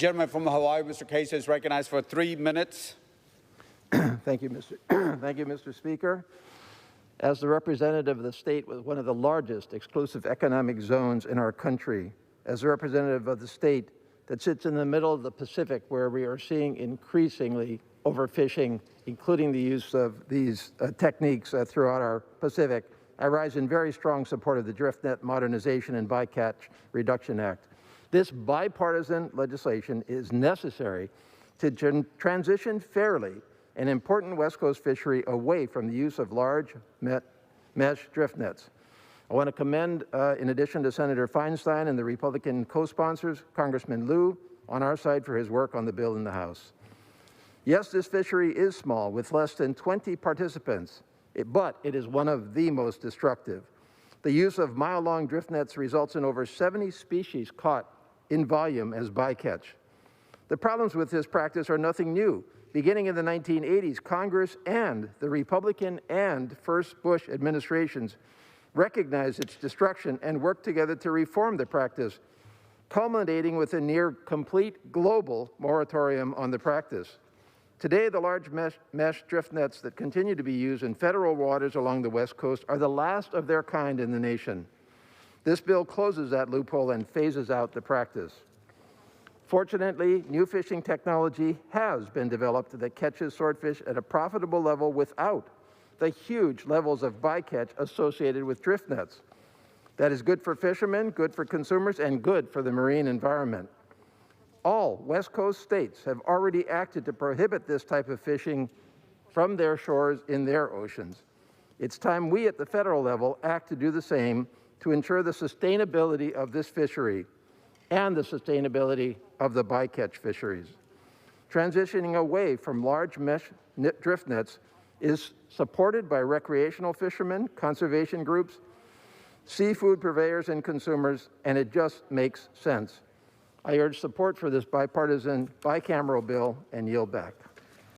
Gentleman from Hawaii, Mr. Case, is recognized for 3 minutes. Thank you, Mr. Speaker. As the representative of the state with one of the largest exclusive economic zones in our country, as the representative of the state that sits in the middle of the Pacific, where we are seeing increasingly overfishing, including the use of these techniques throughout our Pacific, I rise in very strong support of the Driftnet Modernization and Bycatch Reduction Act. This bipartisan legislation is necessary to transition fairly an important West Coast fishery away from the use of large mesh drift nets. I want to commend, in addition to Senator Feinstein and the Republican co-sponsors, Congressman Liu on our side for his work on the bill in the House. Yes, this fishery is small, with less than 20 participants, but it is one of the most destructive. The use of mile-long drift nets results in over 70 species caught in volume as bycatch. The problems with this practice are nothing new. Beginning in the 1980s, Congress and the Republican and first Bush administrations recognized its destruction and worked together to reform the practice, culminating with a near complete global moratorium on the practice. Today, the large mesh drift nets that continue to be used in federal waters along the West Coast are the last of their kind in the nation. This bill closes that loophole and phases out the practice. Fortunately, new fishing technology has been developed that catches swordfish at a profitable level without the huge levels of bycatch associated with drift nets. That is good for fishermen, good for consumers, and good for the marine environment. All West Coast states have already acted to prohibit this type of fishing from their shores in their oceans. It's time we at the federal level act to do the same to ensure the sustainability of this fishery and the sustainability of the bycatch fisheries. Transitioning away from large mesh drift nets is supported by recreational fishermen, conservation groups, seafood purveyors and consumers, and it just makes sense. I urge support for this bipartisan bicameral bill and yield back.